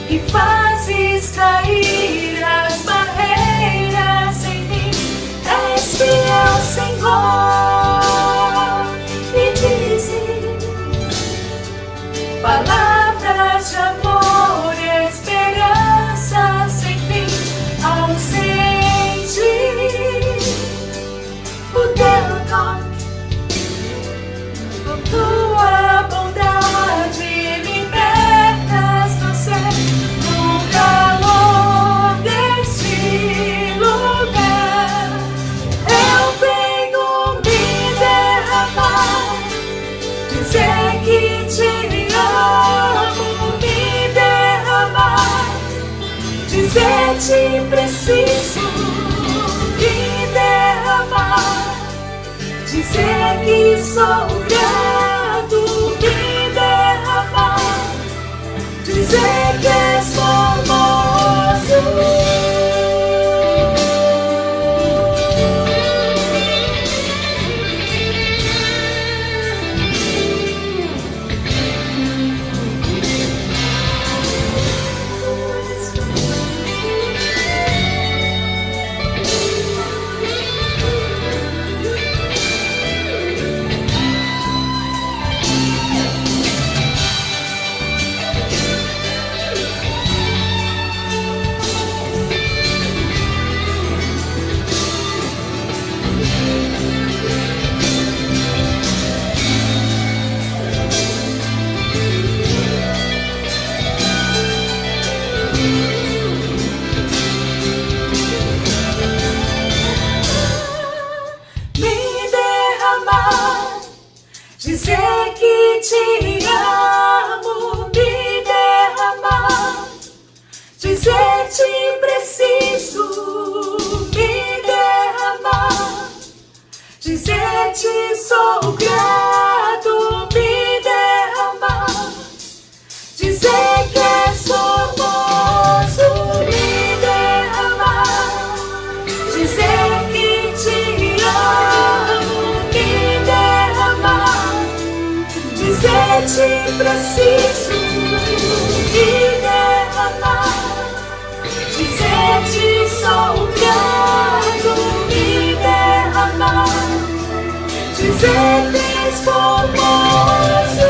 e fazes cair as barreiras em mim. És fiel, Senhor, e dizes palavras de amor, esperança sem fim, ausente o teu toque, a tua bondade libertas no céu, no calor deste lugar. Eu venho me derramar, dizer que te amo, me derramar, dizer te preciso, me derramar, dizer que sou grato, me derramar, dizer que és formoso. Dizer que te amo, me derramar, dizer te preciso, me derramar, dizer te sou grato, me derramar, dizer que és formoso, me derramar, dizer que te amo, me derramar, dizer te preciso, me derramar, dizer te sou grato, me derramar, dizer que és formoso.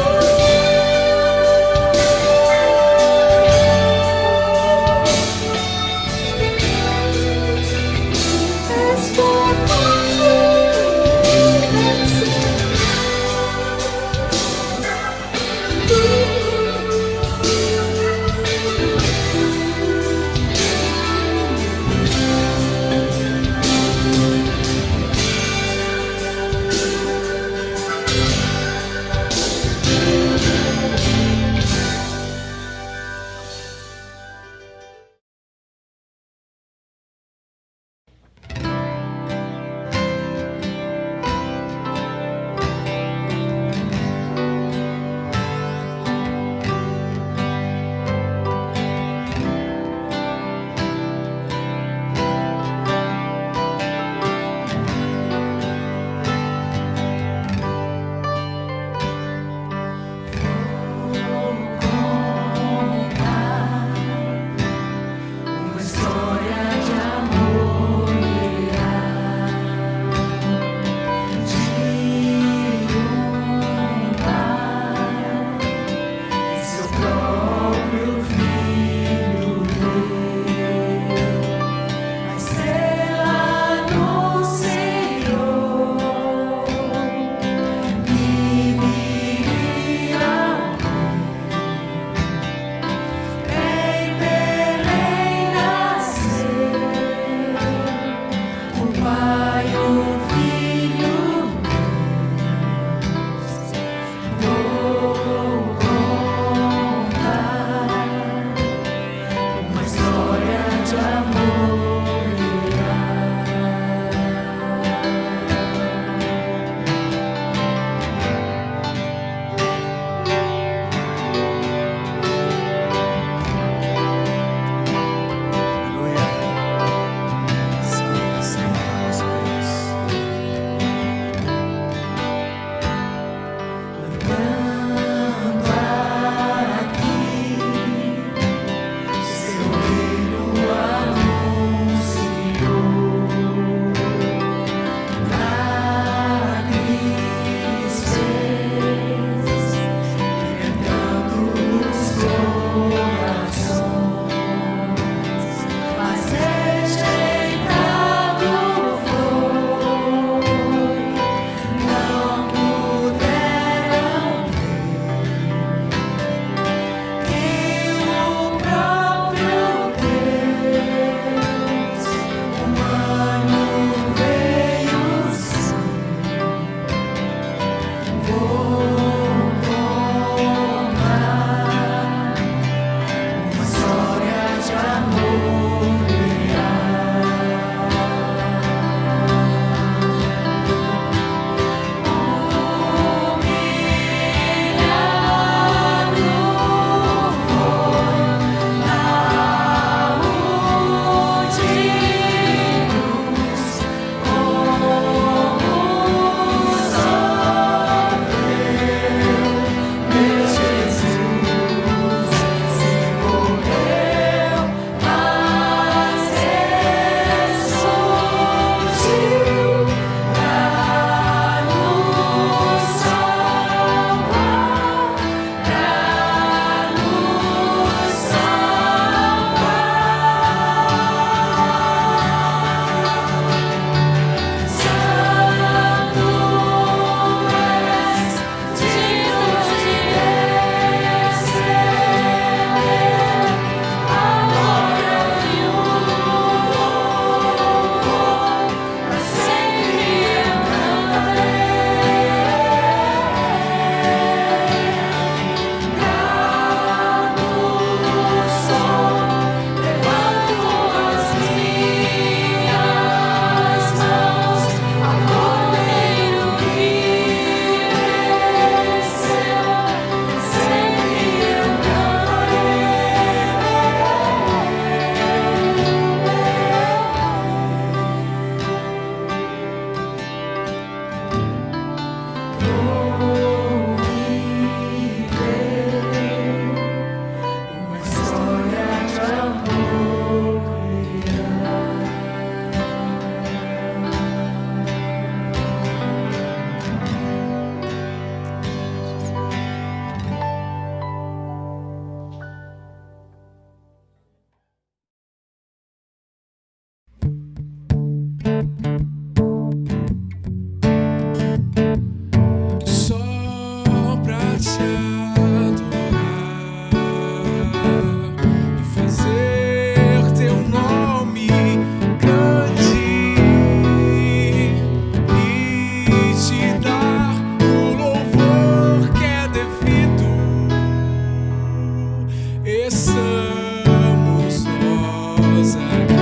estamos nós aqui.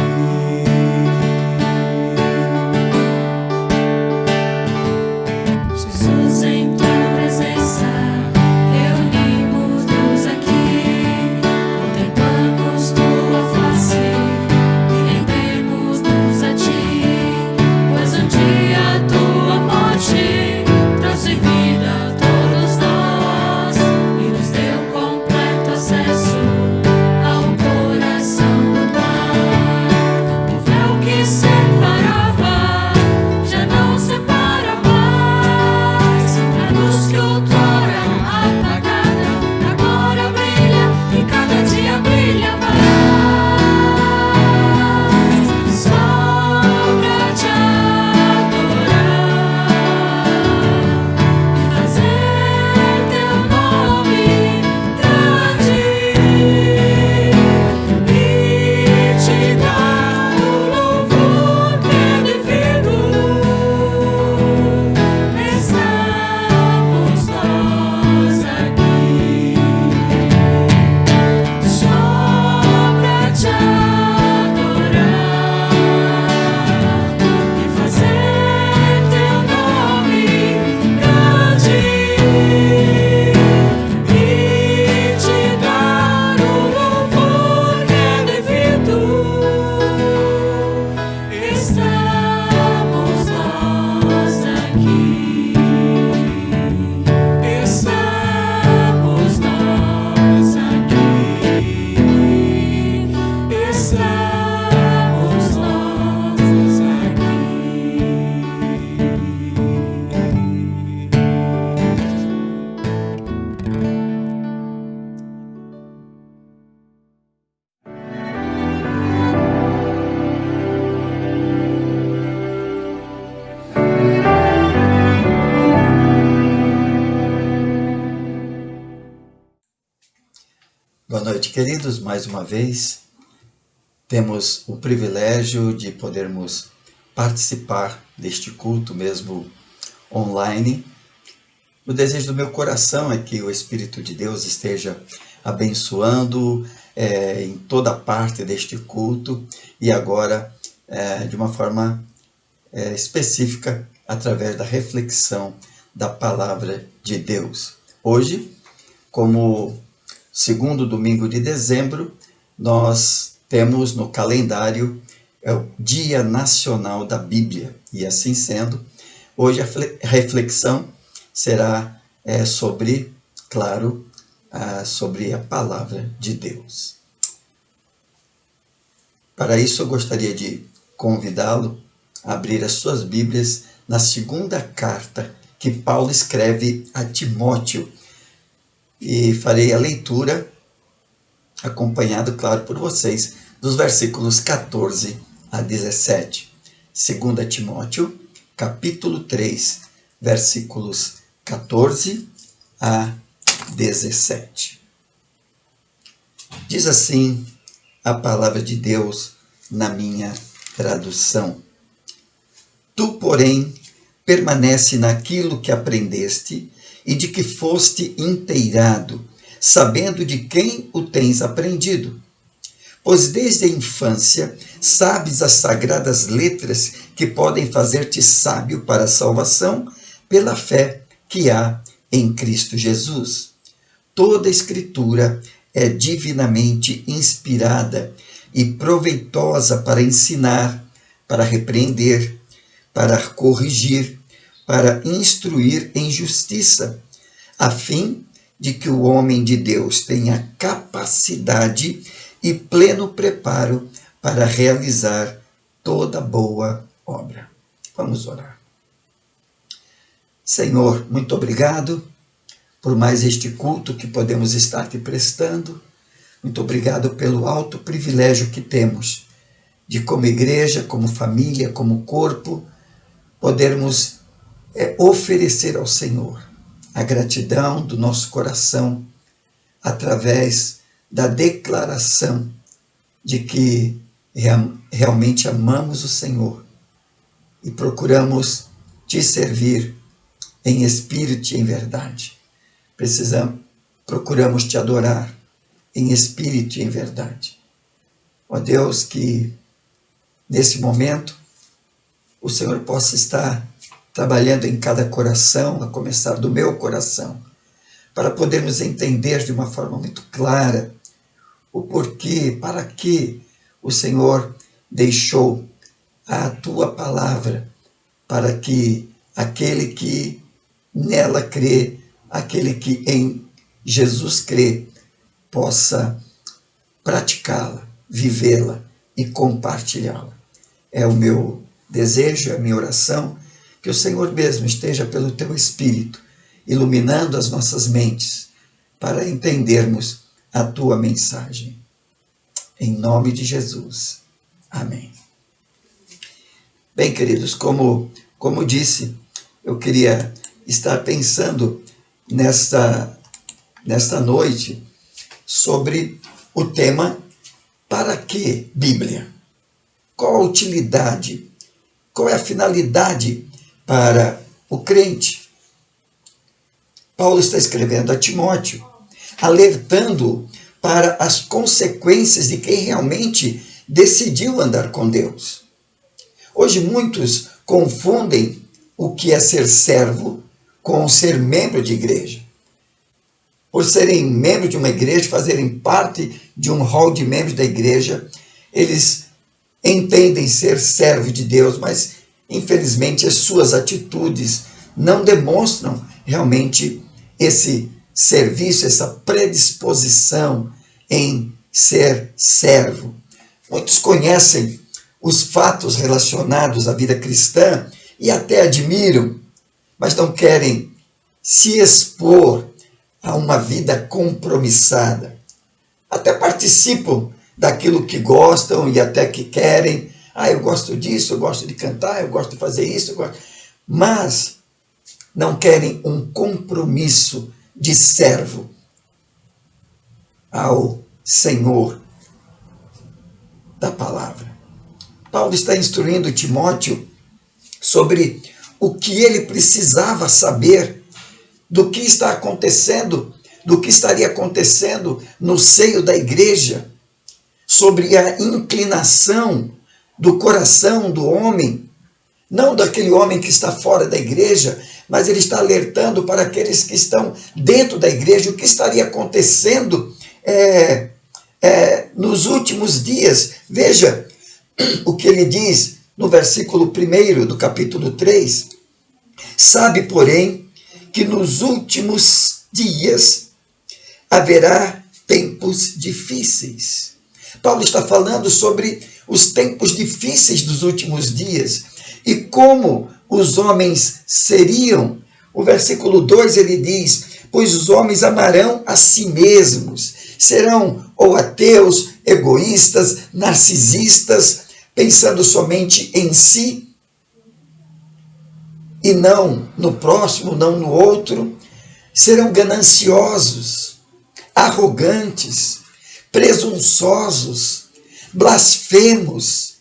Jesus, em tua presença, reunimos-nos aqui, contemplamos tua face e rendemos-nos a ti, pois um dia a tua morte trouxe vida a todos nós e nos deu completo acesso ao coração do Pai. O véu que separava já não separa mais, a luz que outrora apagada agora brilha e cada dia brilha mais. Só pra te adorar e fazer teu nome grande e te dar o louvor que é devido. Estamos nós aqui só pra te adorar e fazer teu nome grande e te dar o louvor que é devido. Estamos nós aqui. Estamos nós aqui. Estamos nós Boa noite, queridos. Mais uma vez, temos o privilégio de podermos participar deste culto mesmo online. O desejo do meu coração é que o Espírito de Deus esteja abençoando em toda parte deste culto e agora de uma forma específica através da reflexão da Palavra de Deus. Hoje, como segundo domingo de dezembro, nós temos no calendário o Dia Nacional da Bíblia. E assim sendo, hoje a reflexão será sobre, claro, sobre a Palavra de Deus. Para isso, eu gostaria de convidá-lo a abrir as suas Bíblias na segunda carta que Paulo escreve a Timóteo. E farei a leitura, acompanhado, claro, por vocês, dos versículos 14 a 17. 2 Timóteo, capítulo 3, versículos 14 a 17. Diz assim a palavra de Deus na minha tradução. Tu, porém, permanece naquilo que aprendeste e de que foste inteirado, sabendo de quem o tens aprendido. Pois desde a infância sabes as sagradas letras que podem fazer-te sábio para a salvação pela fé que há em Cristo Jesus. Toda a Escritura é divinamente inspirada e proveitosa para ensinar, para repreender, para corrigir, para instruir em justiça, a fim de que o homem de Deus tenha capacidade e pleno preparo para realizar toda boa obra. Vamos orar. Senhor, muito obrigado por mais este culto que podemos estar te prestando. Muito obrigado pelo alto privilégio que temos de, como igreja, como família, como corpo, podermos oferecer ao Senhor a gratidão do nosso coração através da declaração de que realmente amamos o Senhor e procuramos te servir em espírito e em verdade. Procuramos te adorar em espírito e em verdade. Ó Deus, que nesse momento o Senhor possa estar trabalhando em cada coração, a começar do meu coração, para podermos entender de uma forma muito clara o porquê, para que o Senhor deixou a tua palavra, para que aquele que nela crê, aquele que em Jesus crê, possa praticá-la, vivê-la e compartilhá-la. É o meu desejo, é a minha oração, que o Senhor mesmo esteja pelo teu Espírito, iluminando as nossas mentes, para entendermos a tua mensagem. Em nome de Jesus. Amém. Bem, queridos, como disse, eu queria estar pensando nesta noite sobre o tema para que Bíblia? Qual a utilidade? Qual é a finalidade para o crente? Paulo está escrevendo a Timóteo, alertando para as consequências de quem realmente decidiu andar com Deus. Hoje muitos confundem o que é ser servo com ser membro de igreja. Por serem membros de uma igreja, fazerem parte de um hall de membros da igreja, eles entendem ser servo de Deus, mas infelizmente as suas atitudes não demonstram realmente esse serviço, essa predisposição em ser servo. Muitos conhecem os fatos relacionados à vida cristã e até admiram, mas não querem se expor a uma vida compromissada. Até participam daquilo que gostam e até que querem. Eu gosto disso, eu gosto de cantar, eu gosto de fazer isso, mas não querem um compromisso de servo ao Senhor da palavra. Paulo está instruindo Timóteo sobre o que ele precisava saber do que está acontecendo, do que estaria acontecendo no seio da igreja, sobre a inclinação do coração do homem, não daquele homem que está fora da igreja, mas ele está alertando para aqueles que estão dentro da igreja o que estaria acontecendo nos últimos dias. Veja o que ele diz no versículo 1 do capítulo 3. Sabe, porém, que nos últimos dias haverá tempos difíceis. Paulo está falando sobre os tempos difíceis dos últimos dias e como os homens seriam. O versículo 2 ele diz: pois os homens amarão a si mesmos, serão ou ateus, egoístas, narcisistas, pensando somente em si e não no próximo, não no outro. Serão gananciosos, arrogantes, presunçosos, blasfemos.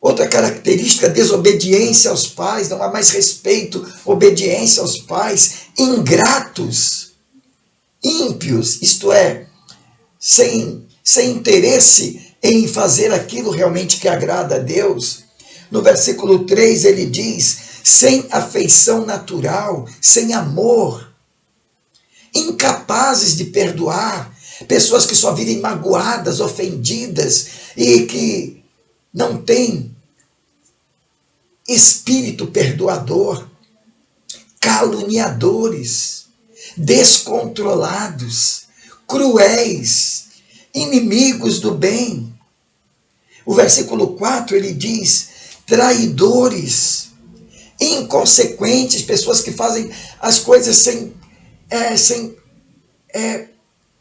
Outra característica, desobediência aos pais, não há mais respeito, obediência aos pais, ingratos, ímpios, isto é, sem interesse em fazer aquilo realmente que agrada a Deus. No versículo 3 ele diz: sem afeição natural, sem amor, incapazes de perdoar, pessoas que só vivem magoadas, ofendidas e que não têm espírito perdoador, caluniadores, descontrolados, cruéis, inimigos do bem. O versículo 4 ele diz: traidores, inconsequentes, pessoas que fazem as coisas sem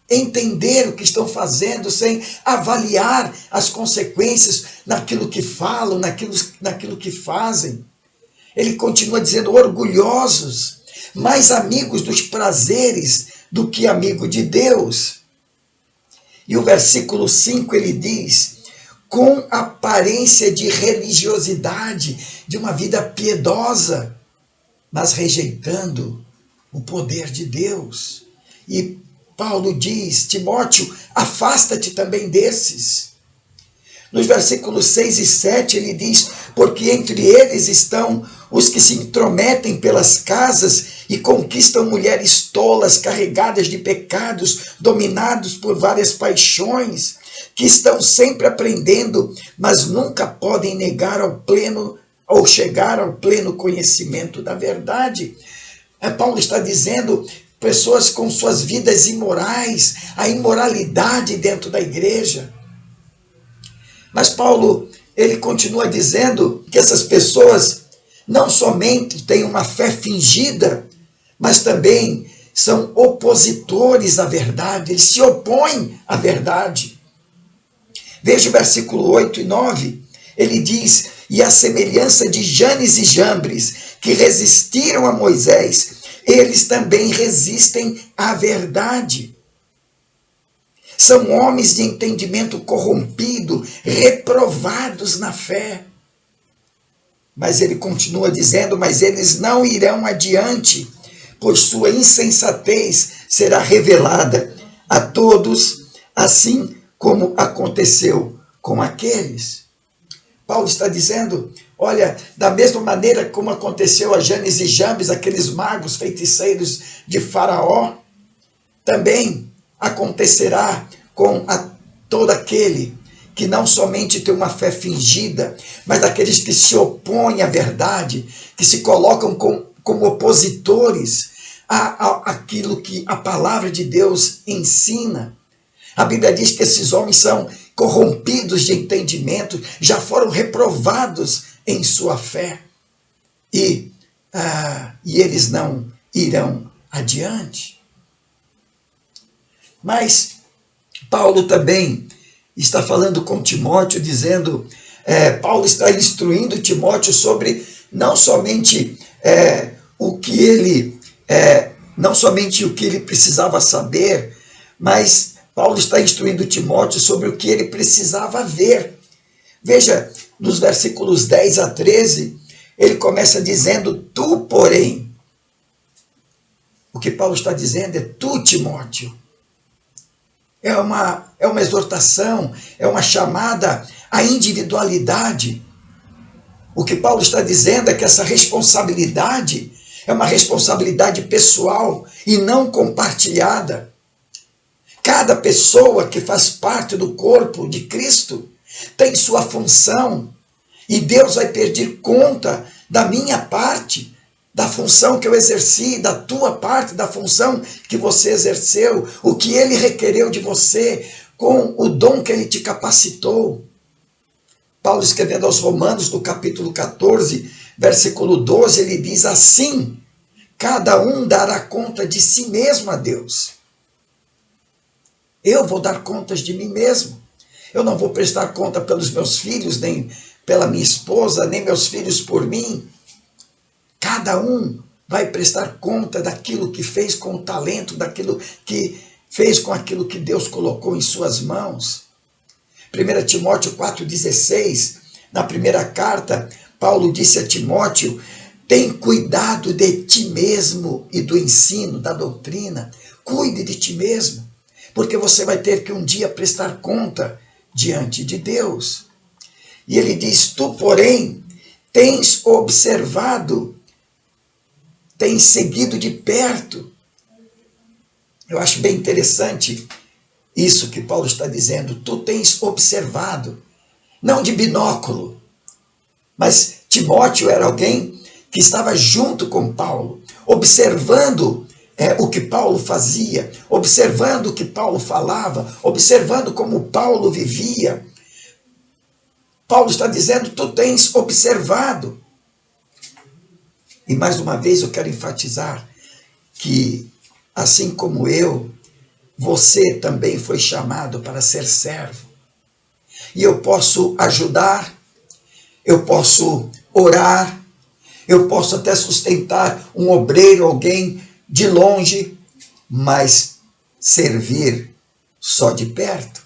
entender o que estão fazendo, sem avaliar as consequências naquilo que falam, naquilo que fazem. Ele continua dizendo: orgulhosos, mais amigos dos prazeres do que amigo de Deus. E o versículo 5 ele diz: com aparência de religiosidade, de uma vida piedosa, mas rejeitando o poder de Deus. E Paulo diz: Timóteo, afasta-te também desses. Nos versículos 6 e 7 ele diz: porque entre eles estão os que se intrometem pelas casas e conquistam mulheres tolas, carregadas de pecados, dominados por várias paixões, que estão sempre aprendendo, mas nunca podem negar ao pleno ou chegar ao pleno conhecimento da verdade. Paulo está dizendo: pessoas com suas vidas imorais, a imoralidade dentro da igreja. Mas Paulo, ele continua dizendo que essas pessoas não somente têm uma fé fingida, mas também são opositores à verdade, eles se opõem à verdade. Veja o versículo 8 e 9, ele diz: e a semelhança de Janes e Jambres, que resistiram a Moisés, eles também resistem à verdade. São homens de entendimento corrompido, reprovados na fé. Mas ele continua dizendo: mas eles não irão adiante, pois sua insensatez será revelada a todos, assim como aconteceu com aqueles. Paulo está dizendo: olha, da mesma maneira como aconteceu a Janes e Jambres, aqueles magos feiticeiros de Faraó, também acontecerá com todo aquele que não somente tem uma fé fingida, mas aqueles que se opõem à verdade, que se colocam como opositores àquilo que a palavra de Deus ensina. A Bíblia diz que esses homens são corrompidos de entendimento, já foram reprovados em sua fé, e eles não irão adiante. Mas Paulo também está falando com Timóteo, dizendo, Paulo está instruindo Timóteo sobre não somente o que ele precisava saber, mas Paulo está instruindo Timóteo sobre o que ele precisava ver. Veja, nos versículos 10 a 13, ele começa dizendo: tu, porém. O que Paulo está dizendo é: tu, Timóteo. É uma exortação, é uma chamada à individualidade. O que Paulo está dizendo é que essa responsabilidade é uma responsabilidade pessoal e não compartilhada. Cada pessoa que faz parte do corpo de Cristo tem sua função, e Deus vai pedir conta da minha parte, da função que eu exerci, da tua parte, da função que você exerceu, o que ele requereu de você, com o dom que ele te capacitou. Paulo, escrevendo aos Romanos, no capítulo 14, versículo 12, ele diz assim: cada um dará conta de si mesmo a Deus. Eu vou dar contas de mim mesmo. Eu não vou prestar conta pelos meus filhos, nem pela minha esposa, nem meus filhos por mim. Cada um vai prestar conta daquilo que fez com o talento, daquilo que fez com aquilo que Deus colocou em suas mãos. 1 Timóteo 4,16, na primeira carta, Paulo disse a Timóteo: tem cuidado de ti mesmo e do ensino, da doutrina. Cuide de ti mesmo, porque você vai ter que um dia prestar conta diante de Deus. E ele diz: tu, porém, tens observado, tens seguido de perto. Eu acho bem interessante isso que Paulo está dizendo. Tu tens observado, não de binóculo, mas Timóteo era alguém que estava junto com Paulo, observando o que Paulo fazia, observando o que Paulo falava, observando como Paulo vivia. Paulo está dizendo: tu tens observado. E mais uma vez eu quero enfatizar que, assim como eu, você também foi chamado para ser servo. E eu posso ajudar, eu posso orar, eu posso até sustentar um obreiro, alguém de longe, mas servir só de perto.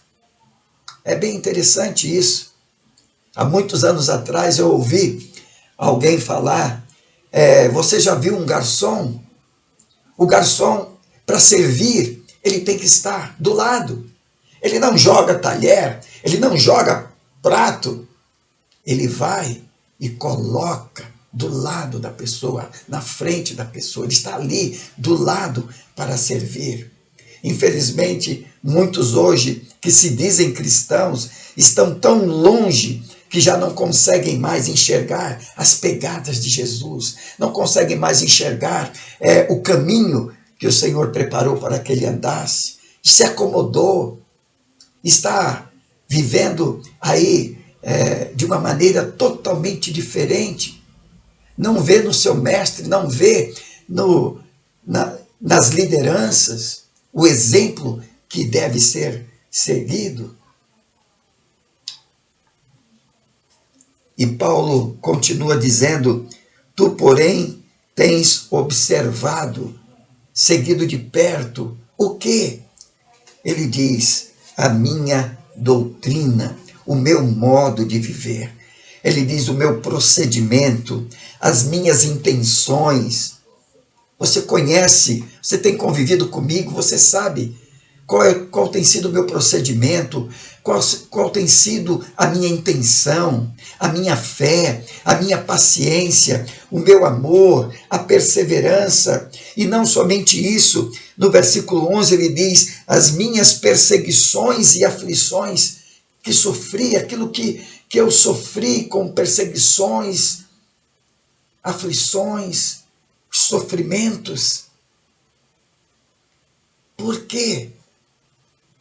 É bem interessante isso. Há muitos anos atrás eu ouvi alguém falar: você já viu um garçom? O garçom, para servir, ele tem que estar do lado. Ele não joga talher, ele não joga prato. Ele vai e coloca do lado da pessoa, na frente da pessoa. Ele está ali do lado para servir. Infelizmente, muitos hoje que se dizem cristãos estão tão longe que já não conseguem mais enxergar as pegadas de Jesus, não conseguem mais enxergar o caminho que o Senhor preparou para que ele andasse. Se acomodou, está vivendo aí de uma maneira totalmente diferente. Não vê no seu mestre, não vê nas lideranças o exemplo que deve ser seguido. E Paulo continua dizendo: tu, porém, tens observado, seguido de perto, o quê? Ele diz: a minha doutrina, o meu modo de viver. Ele diz: o meu procedimento, as minhas intenções. Você conhece, você tem convivido comigo, você sabe qual tem sido o meu procedimento, qual tem sido a minha intenção, a minha fé, a minha paciência, o meu amor, a perseverança. E não somente isso, no versículo 11 ele diz: as minhas perseguições e aflições que sofri, aquilo que eu sofri com perseguições, aflições, sofrimentos. Por quê?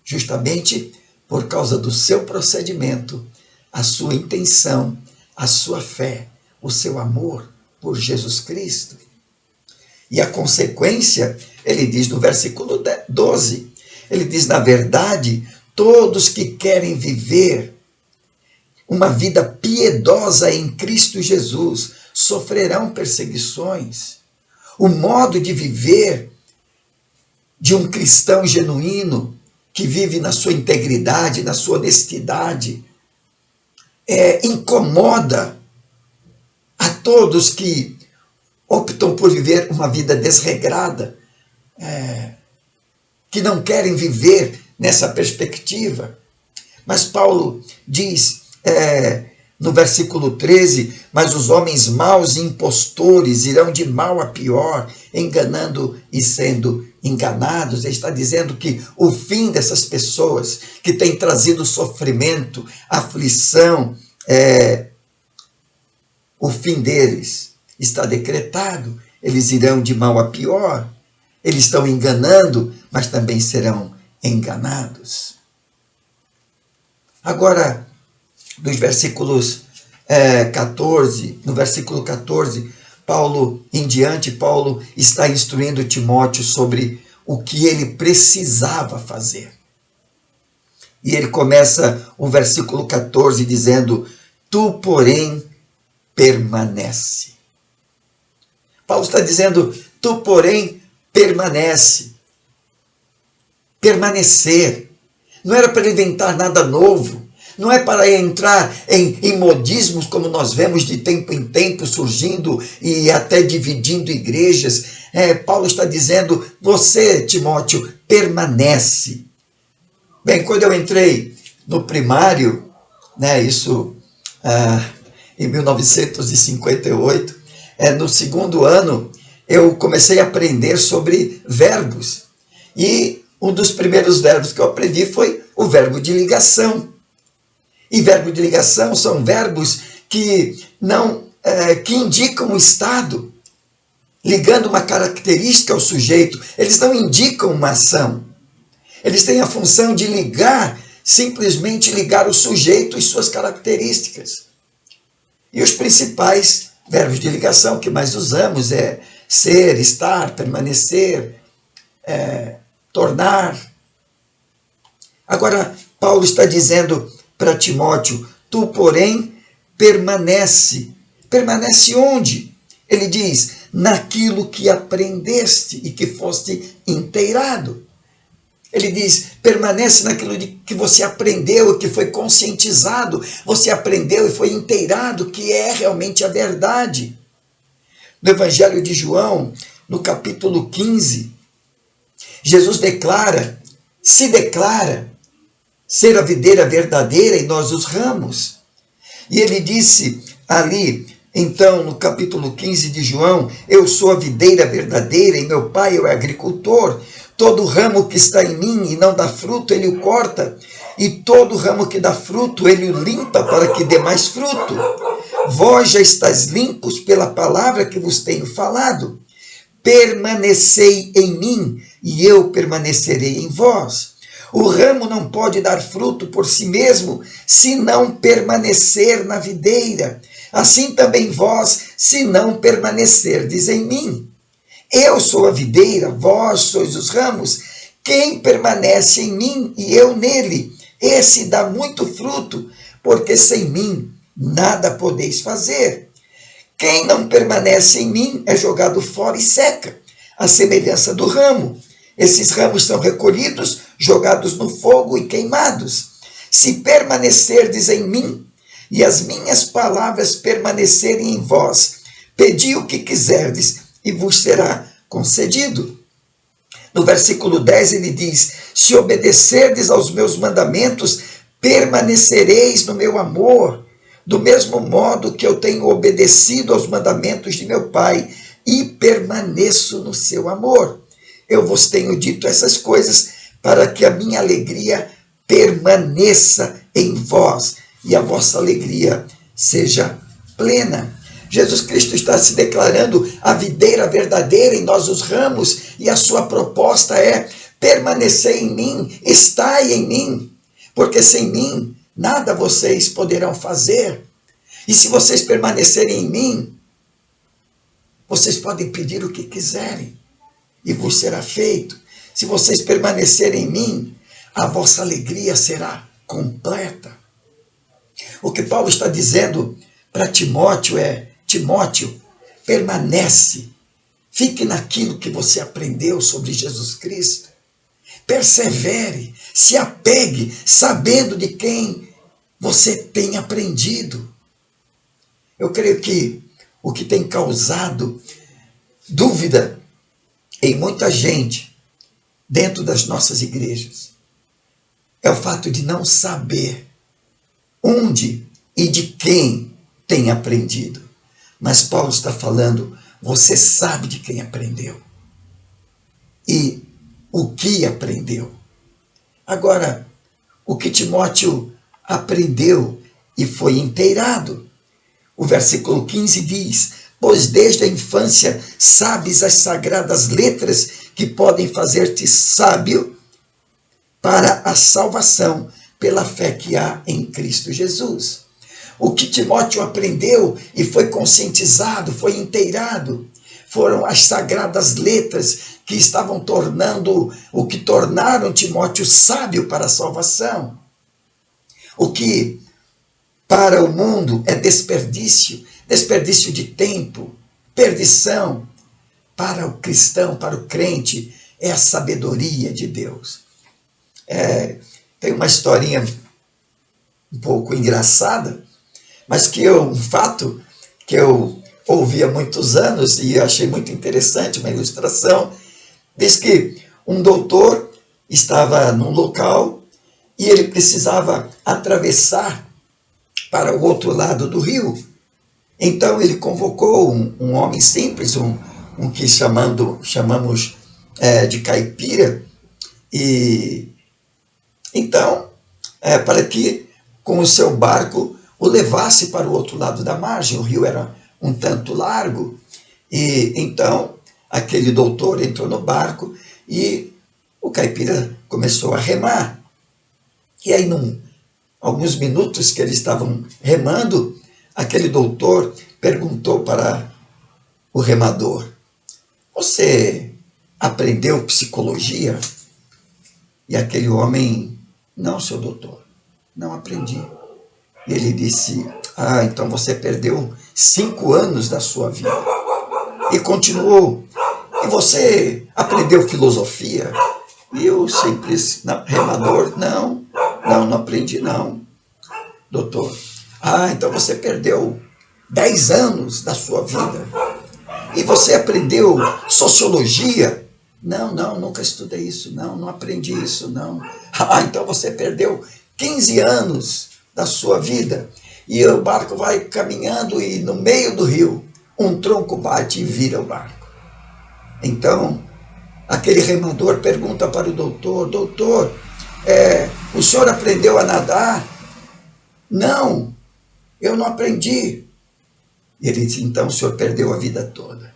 Justamente por causa do seu procedimento, a sua intenção, a sua fé, o seu amor por Jesus Cristo. E a consequência, ele diz no versículo 12, ele diz: na verdade, todos que querem viver uma vida piedosa em Cristo Jesus sofrerão perseguições. O modo de viver de um cristão genuíno, que vive na sua integridade, na sua honestidade, incomoda a todos que optam por viver uma vida desregrada, que não querem viver nessa perspectiva. Mas Paulo diz no versículo 13: mas os homens maus e impostores irão de mal a pior, enganando e sendo enganados. Ele está dizendo que o fim dessas pessoas que têm trazido sofrimento, aflição, o fim deles está decretado. Eles irão de mal a pior. Eles estão enganando, mas também serão enganados. Agora, dos versículos 14, no versículo 14, Paulo está instruindo Timóteo sobre o que ele precisava fazer. E ele começa o versículo 14 dizendo: tu, porém, permanece. Paulo está dizendo: tu, porém, permanece. Permanecer. Não era para inventar nada novo. Não é para entrar em modismos como nós vemos de tempo em tempo surgindo e até dividindo igrejas. Paulo está dizendo: você, Timóteo, permanece. Bem, quando eu entrei no primário, isso em 1958, no segundo ano, eu comecei a aprender sobre verbos. E um dos primeiros verbos que eu aprendi foi o verbo de ligação. E verbo de ligação são verbos que indicam um estado, ligando uma característica ao sujeito. Eles não indicam uma ação. Eles têm a função de simplesmente ligar o sujeito e suas características. E os principais verbos de ligação que mais usamos é ser, estar, permanecer, tornar. Agora, Paulo está dizendo para Timóteo: tu, porém, permanece. Permanece onde? Ele diz: naquilo que aprendeste e que foste inteirado. Ele diz: permanece naquilo que você aprendeu e que foi conscientizado. Você aprendeu e foi inteirado, que é realmente a verdade. No Evangelho de João, no capítulo 15, Jesus se declara ser a videira verdadeira e nós os ramos. E ele disse ali, então, no capítulo 15 de João, eu sou a videira verdadeira e meu pai é o agricultor. Todo ramo que está em mim e não dá fruto, ele o corta. E todo ramo que dá fruto, ele o limpa para que dê mais fruto. Vós já estáis limpos pela palavra que vos tenho falado. Permanecei em mim e eu permanecerei em vós. O ramo não pode dar fruto por si mesmo, se não permanecer na videira. Assim também vós, se não permanecerdes em mim. Eu sou a videira, vós sois os ramos. Quem permanece em mim e eu nele, esse dá muito fruto, porque sem mim nada podeis fazer. Quem não permanece em mim é jogado fora e seca, à semelhança do ramo. Esses ramos são recolhidos, jogados no fogo e queimados. Se permanecerdes em mim, e as minhas palavras permanecerem em vós, pedi o que quiserdes, e vos será concedido. No versículo 10 ele diz, se obedecerdes aos meus mandamentos, permanecereis no meu amor, do mesmo modo que eu tenho obedecido aos mandamentos de meu Pai, e permaneço no seu amor. Eu vos tenho dito essas coisas para que a minha alegria permaneça em vós e a vossa alegria seja plena. Jesus Cristo está se declarando a videira verdadeira e nós os ramos, e a sua proposta é permanecer em mim, estai em mim, porque sem mim nada vocês poderão fazer. E se vocês permanecerem em mim, vocês podem pedir o que quiserem e vos será feito. Se vocês permanecerem em mim, a vossa alegria será completa. O que Paulo está dizendo para Timóteo é, Timóteo, permanece, fique naquilo que você aprendeu sobre Jesus Cristo, persevere, se apegue, sabendo de quem você tem aprendido. Eu creio que o que tem causado dúvida em muita gente dentro das nossas igrejas é o fato de não saber onde e de quem tem aprendido. Mas Paulo está falando, você sabe de quem aprendeu e o que aprendeu. Agora, o que Timóteo aprendeu e foi inteirado. O versículo 15 diz, pois desde a infância sabes as sagradas letras que podem fazer-te sábio para a salvação pela fé que há em Cristo Jesus. O que Timóteo aprendeu e foi conscientizado, foi inteirado, foram as sagradas letras que estavam tornaram Timóteo sábio para a salvação. O que para o mundo é desperdício de tempo, perdição, para o cristão, para o crente, é a sabedoria de Deus. Tem uma historinha um pouco engraçada, mas um fato que eu ouvi há muitos anos e achei muito interessante, uma ilustração, diz que um doutor estava num local e ele precisava atravessar para o outro lado do rio. Então ele convocou um homem simples, um que chamamos de caipira, e então, para que com o seu barco o levasse para o outro lado da margem. O rio era um tanto largo, e então aquele doutor entrou no barco e o caipira começou a remar. E aí, alguns minutos que eles estavam remando, aquele doutor perguntou para o remador, você aprendeu psicologia? E aquele homem, não, seu doutor, não aprendi. E ele disse, então você perdeu 5 anos da sua vida. E continuou, e você aprendeu filosofia? E o simples remador, não aprendi não, doutor. Então você perdeu 10 anos da sua vida. E você aprendeu sociologia? Não, nunca estudei isso, não aprendi isso, não. Então você perdeu 15 anos da sua vida. E o barco vai caminhando e no meio do rio, um tronco bate e vira o barco. Então, aquele remador pergunta para o doutor, doutor, o senhor aprendeu a nadar? Não, eu não aprendi. Ele diz, então o senhor perdeu a vida toda.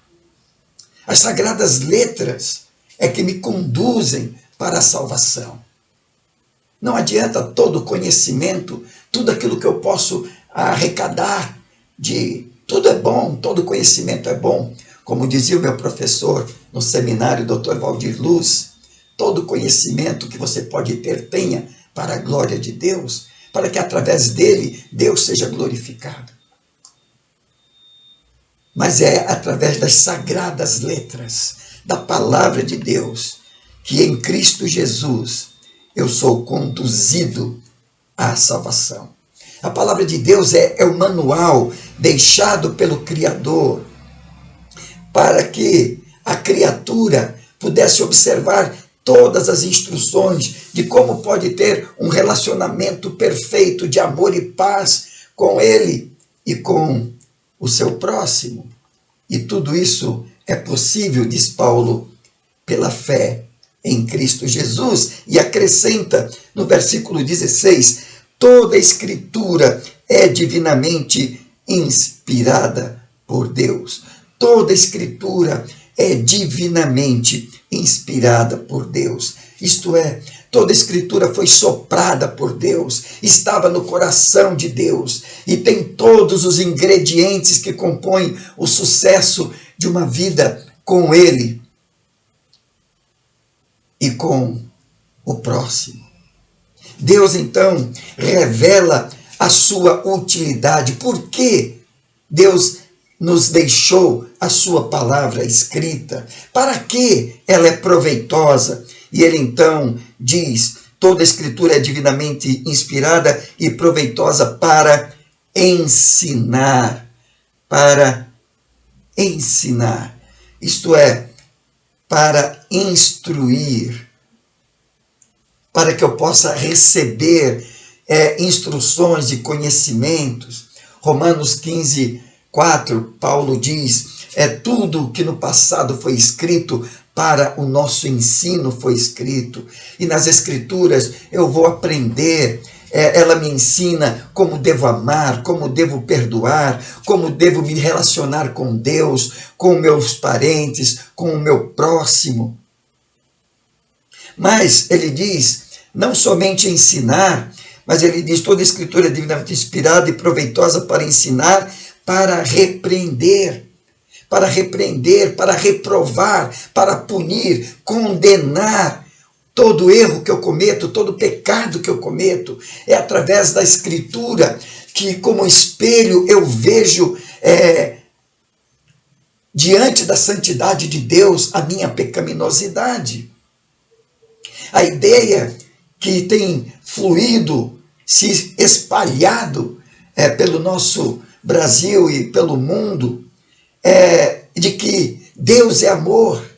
As sagradas letras é que me conduzem para a salvação. Não adianta todo o conhecimento, tudo aquilo que eu posso arrecadar tudo é bom, todo conhecimento é bom. Como dizia o meu professor no seminário, Dr. Valdir Luz, todo conhecimento que você pode ter, tenha para a glória de Deus, para que através dele Deus seja glorificado. Mas é através das sagradas letras, da palavra de Deus, que em Cristo Jesus eu sou conduzido à salvação. A palavra de Deus é o manual deixado pelo Criador para que a criatura pudesse observar todas as instruções de como pode ter um relacionamento perfeito de amor e paz com Ele e com o seu próximo. E tudo isso é possível, diz Paulo, pela fé em Cristo Jesus. E acrescenta no versículo 16, toda a Escritura é divinamente inspirada por Deus. Toda a Escritura é divinamente inspirada por Deus. Isto é, toda a Escritura foi soprada por Deus, estava no coração de Deus e tem todos os ingredientes que compõem o sucesso de uma vida com Ele e com o próximo. Deus, então, revela a sua utilidade. Por que Deus nos deixou a sua palavra escrita? Para que ela é proveitosa? E ele, então, diz, toda a Escritura é divinamente inspirada e proveitosa para ensinar. Para ensinar. Isto é, para instruir, para que eu possa receber instruções e conhecimentos. Romanos 15, 4, Paulo diz, tudo que no passado foi escrito para o nosso ensino foi escrito. E nas Escrituras eu vou aprender, ela me ensina como devo amar, como devo perdoar, como devo me relacionar com Deus, com meus parentes, com o meu próximo. Mas ele diz, não somente ensinar, mas ele diz, toda a Escritura é divinamente inspirada e proveitosa para ensinar, para repreender, para reprovar, para punir, condenar todo erro que eu cometo, todo pecado que eu cometo. É através da Escritura que, como espelho, eu vejo diante da santidade de Deus a minha pecaminosidade. A ideia que tem fluído, se espalhado pelo nosso Brasil e pelo mundo, de que Deus é amor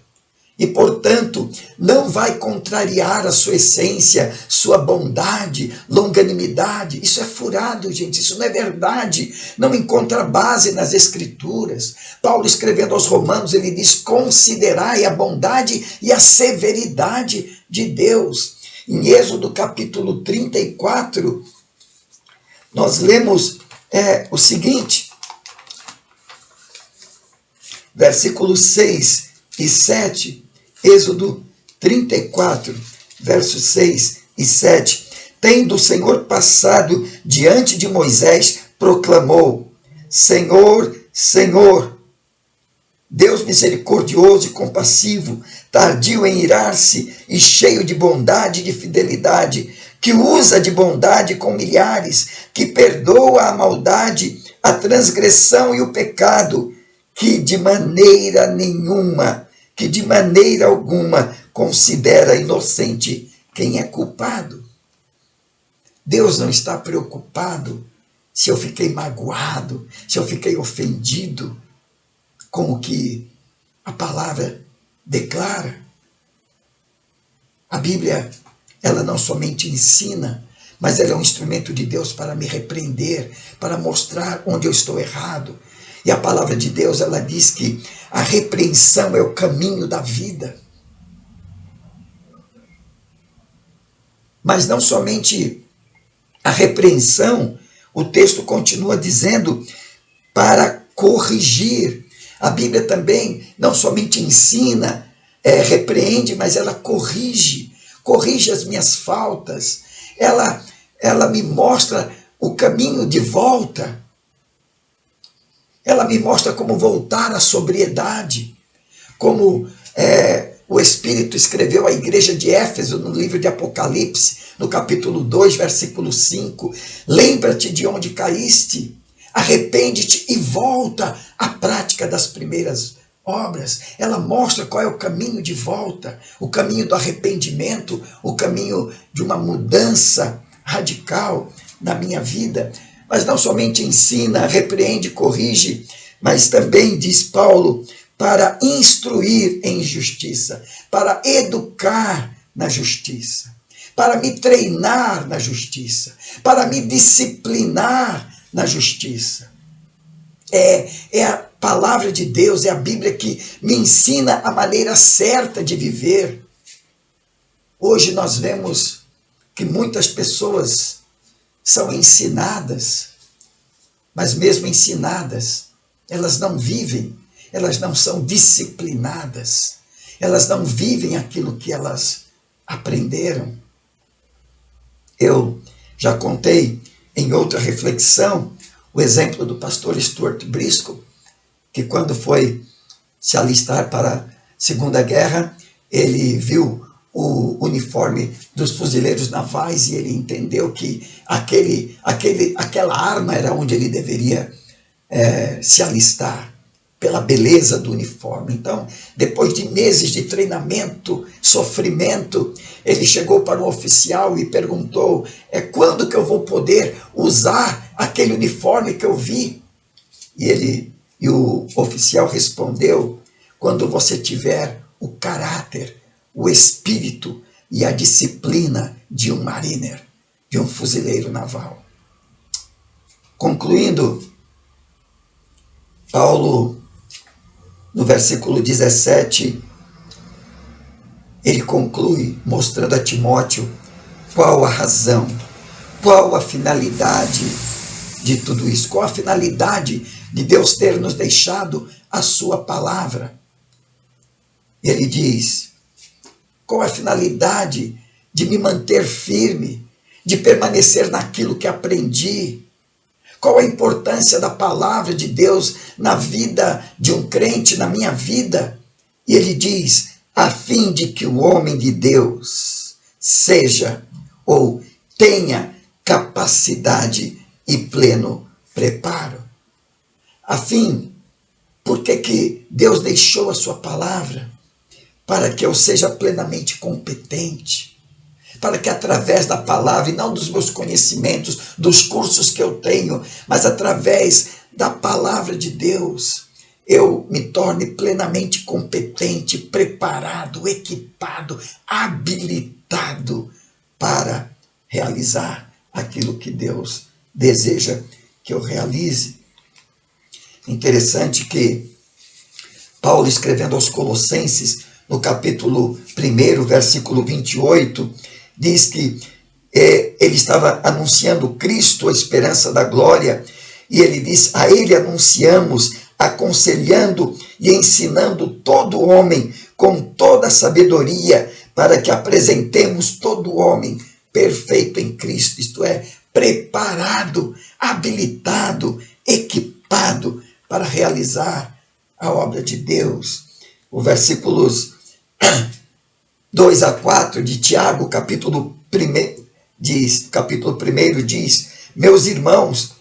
e, portanto, não vai contrariar a sua essência, sua bondade, longanimidade. Isso é furado, gente, isso não é verdade, não encontra base nas Escrituras. Paulo, escrevendo aos Romanos, ele diz, considerai a bondade e a severidade de Deus. Em Êxodo capítulo 34, nós lemos o seguinte, versículos 6 e 7, Êxodo 34, versos 6 e 7. Tendo o Senhor passado diante de Moisés, proclamou, Senhor, Senhor, Deus misericordioso e compassivo, tardio em irar-se e cheio de bondade e de fidelidade, que usa de bondade com milhares, que perdoa a maldade, a transgressão e o pecado, que de maneira alguma considera inocente quem é culpado. Deus não está preocupado se eu fiquei magoado, se eu fiquei ofendido com o que a palavra declara. A Bíblia, ela não somente ensina, mas ela é um instrumento de Deus para me repreender, para mostrar onde eu estou errado. E a palavra de Deus, ela diz que a repreensão é o caminho da vida. Mas não somente a repreensão, o texto continua dizendo para corrigir. A Bíblia também não somente ensina, repreende, mas ela corrige as minhas faltas. Ela me mostra o caminho de volta. Ela me mostra como voltar à sobriedade, como o Espírito escreveu à igreja de Éfeso no livro de Apocalipse, no capítulo 2, versículo 5. Lembra-te de onde caíste, arrepende-te e volta à prática das primeiras obras. Ela mostra qual é o caminho de volta, o caminho do arrependimento, o caminho de uma mudança radical na minha vida. Mas não somente ensina, repreende, corrige, mas também, diz Paulo, para instruir em justiça, para educar na justiça, para me treinar na justiça, para me disciplinar na justiça. É a palavra de Deus, é a Bíblia que me ensina a maneira certa de viver. Hoje nós vemos que muitas pessoas são ensinadas, mas mesmo ensinadas, elas não vivem, elas não são disciplinadas, elas não vivem aquilo que elas aprenderam. Eu já contei em outra reflexão o exemplo do pastor Stuart Briscoe, que quando foi se alistar para a Segunda Guerra, ele viu o uniforme dos fuzileiros navais e ele entendeu que aquela arma era onde ele deveria se alistar, pela beleza do uniforme. Então, depois de meses de treinamento, sofrimento, ele chegou para o oficial e perguntou: quando que eu vou poder usar aquele uniforme que eu vi? E o oficial respondeu: quando você tiver o caráter, o espírito e a disciplina de um mariner, de um fuzileiro naval. Concluindo, Paulo, no versículo 17, ele conclui mostrando a Timóteo qual a razão, qual a finalidade de tudo isso, qual a finalidade de Deus ter nos deixado a sua palavra. Ele diz: qual a finalidade de me manter firme, de permanecer naquilo que aprendi? Qual a importância da palavra de Deus na vida de um crente, na minha vida? E ele diz: a fim de que o homem de Deus seja ou tenha capacidade e pleno preparo. A fim, por que Deus deixou a sua palavra? Para que eu seja plenamente competente, para que através da palavra, e não dos meus conhecimentos, dos cursos que eu tenho, mas através da palavra de Deus, eu me torne plenamente competente, preparado, equipado, habilitado para realizar aquilo que Deus deseja que eu realize. Interessante que Paulo, escrevendo aos Colossenses, no capítulo 1, versículo 28, diz que ele estava anunciando Cristo, a esperança da glória, e ele diz: a ele anunciamos, aconselhando e ensinando todo homem com toda a sabedoria, para que apresentemos todo homem perfeito em Cristo, isto é, preparado, habilitado, equipado para realizar a obra de Deus. O versículos 2 a 4 de Tiago, capítulo 1, diz: meus irmãos,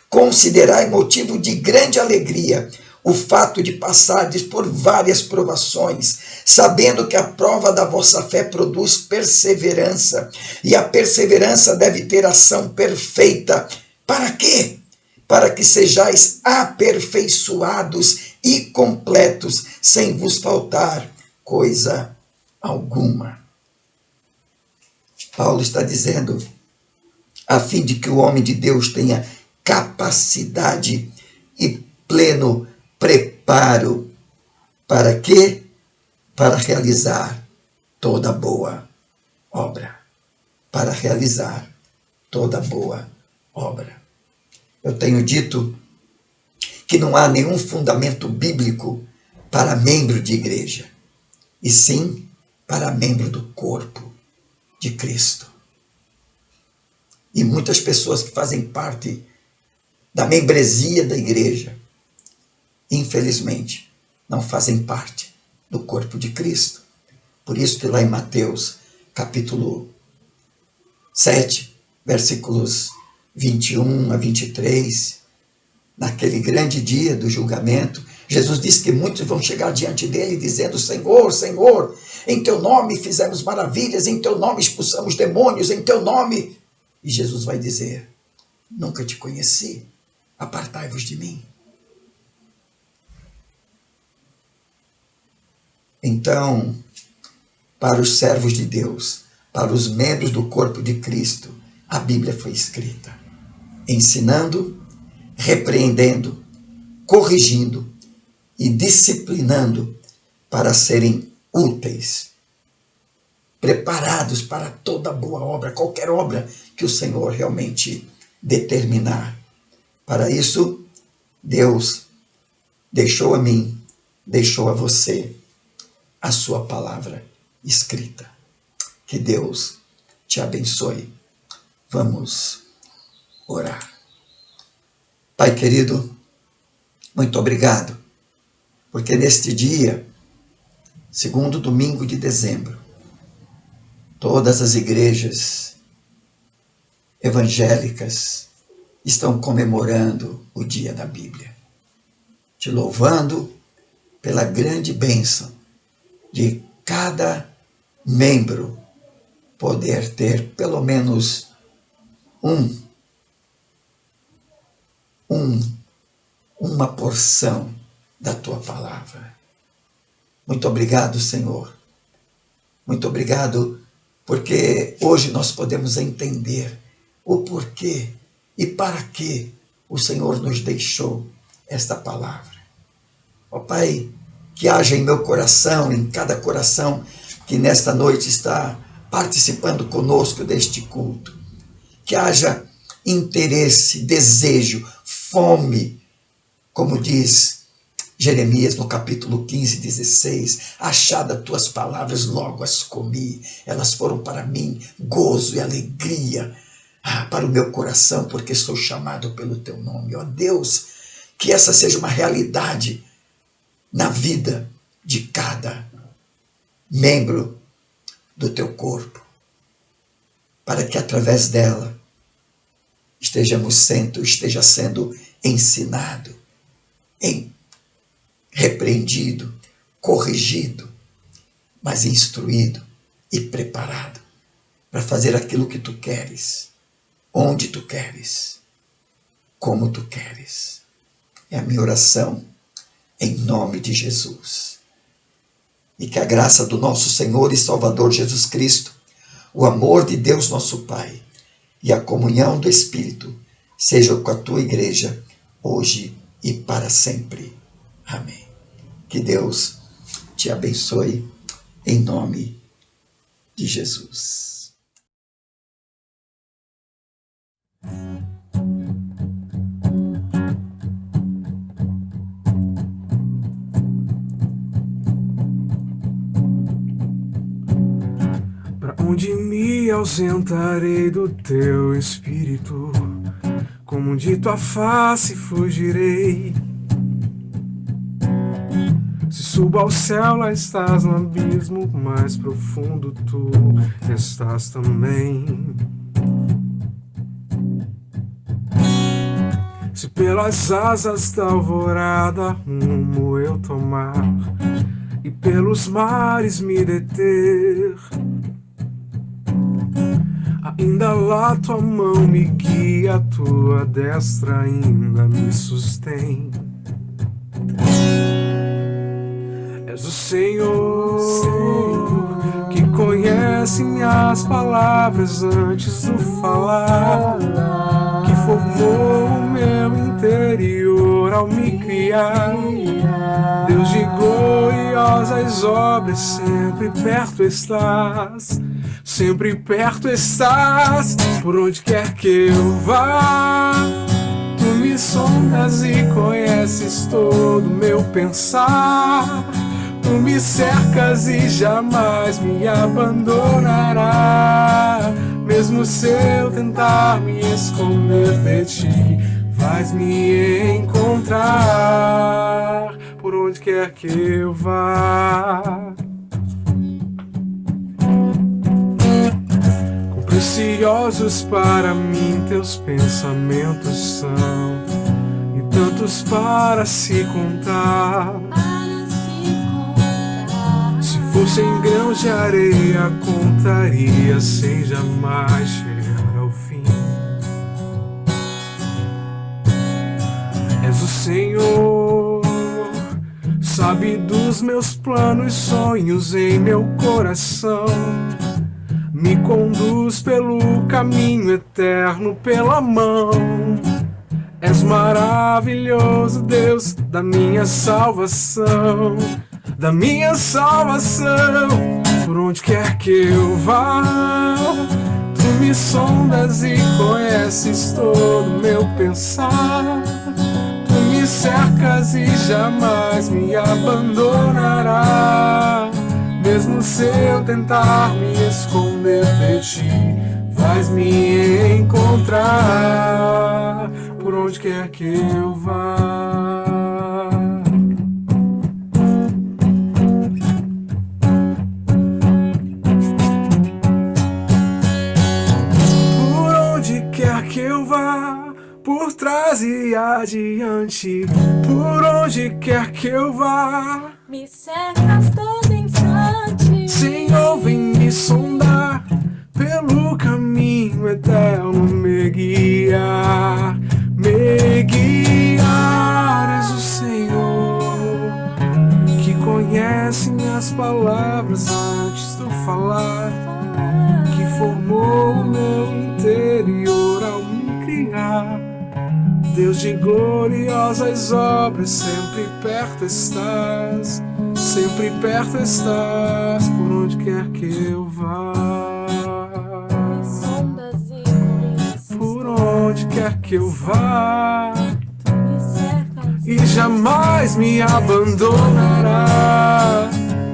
considerai motivo de grande alegria o fato de passardes por várias provações, sabendo que a prova da vossa fé produz perseverança, e a perseverança deve ter ação perfeita. Para quê? Para que sejais aperfeiçoados e completos, sem vos faltar coisa alguma. Paulo está dizendo, a fim de que o homem de Deus tenha capacidade e pleno preparo. Para quê? Para realizar toda boa obra. Para realizar toda boa obra. Eu tenho dito que não há nenhum fundamento bíblico para membro de igreja, e sim para membro do corpo de Cristo. E muitas pessoas que fazem parte da membresia da igreja, infelizmente, não fazem parte do corpo de Cristo. Por isso que lá em Mateus, capítulo 7, versículos 21 a 23, naquele grande dia do julgamento, Jesus disse que muitos vão chegar diante dele dizendo, Senhor, Senhor, em teu nome fizemos maravilhas, em teu nome expulsamos demônios, em teu nome. E Jesus vai dizer, nunca te conheci, apartai-vos de mim. Então, para os servos de Deus, para os membros do corpo de Cristo, a Bíblia foi escrita, ensinando, repreendendo, corrigindo e disciplinando para serem úteis, preparados para toda boa obra, qualquer obra que o Senhor realmente determinar. Para isso, Deus deixou a mim, deixou a você a sua palavra escrita. Que Deus te abençoe. Vamos orar. Pai querido, muito obrigado, porque neste dia, segundo domingo de dezembro, todas as igrejas evangélicas estão comemorando o dia da Bíblia, te louvando pela grande bênção de cada membro poder ter pelo menos uma porção da tua palavra. Muito obrigado, Senhor. Muito obrigado, porque hoje nós podemos entender o porquê e para que o Senhor nos deixou esta palavra. Ó Pai, que haja em meu coração, em cada coração que nesta noite está participando conosco deste culto, que haja interesse, desejo, fome, como diz Jeremias no capítulo 15, 16, achada tuas palavras, logo as comi, elas foram para mim gozo e alegria, para o meu coração, porque sou chamado pelo teu nome. Ó Deus, que essa seja uma realidade na vida de cada membro do teu corpo, para que através dela esteja sendo ensinado, repreendido, corrigido, mas instruído e preparado para fazer aquilo que tu queres, onde tu queres, como tu queres. É a minha oração em nome de Jesus. E que a graça do nosso Senhor e Salvador Jesus Cristo, o amor de Deus nosso Pai e a comunhão do Espírito sejam com a tua igreja, hoje e para sempre. Amém. Que Deus te abençoe em nome de Jesus. Para onde me ausentarei do teu espírito? Como de tua face fugirei? Se subo ao céu, lá estás, no abismo mais profundo tu estás também. Se pelas asas da alvorada rumo eu tomar e pelos mares me deter, ainda lá tua mão me guia, tua destra ainda me sustém. És o Senhor que conhece conhece minhas palavras antes do falar, que formou o meu interior ao me criar. Deus de gloriosas obras, sempre perto estás, sempre perto estás. Por onde quer que eu vá, tu me sondas e conheces todo o meu pensar. Tu me cercas e jamais me abandonará. Mesmo se eu tentar me esconder de ti, vais me encontrar por onde quer que eu vá. Quão preciosos para mim teus pensamentos são, e tantos para se contar. Se fossem grãos de areia, contaria sem jamais chegar ao fim. És o Senhor, sabe dos meus planos, sonhos em meu coração. Me conduz pelo caminho eterno, pela mão. És maravilhoso, Deus da minha salvação, da minha salvação. Por onde quer que eu vá, tu me sondas e conheces todo o meu pensar. Tu me cercas e jamais me abandonará. Mesmo se eu tentar me esconder de ti, vais me encontrar por onde quer que eu vá. Por onde quer que eu vá, por trás e adiante, por onde quer que eu vá, Me cercas todo instante. Senhor, vem me sondar pelo caminho eterno, me guiar, me guiar. És o Senhor que conhece minhas palavras antes do falar, que formou o meu interior ao me criar. Deus de gloriosas obras, sempre perto estás, sempre perto estás, por onde quer que eu vá. Me sondas e conheces. Por onde quer que eu vá, Tu me cercas e jamais me abandonará.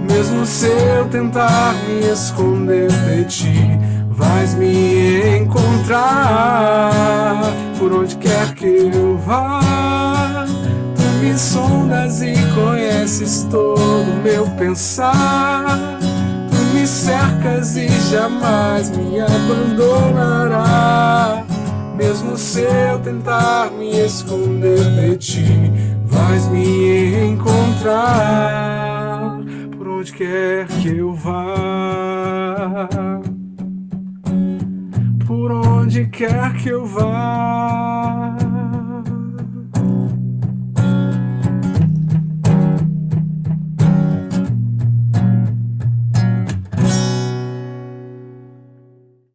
Mesmo se eu tentar me esconder de ti, vais me encontrar por onde quer que eu vá. Tu me sondas e conheces todo o meu pensar. Tu me cercas e jamais me abandonará. Mesmo se eu tentar me esconder de ti, vais me encontrar por onde quer que eu vá. Por onde quer que eu vá.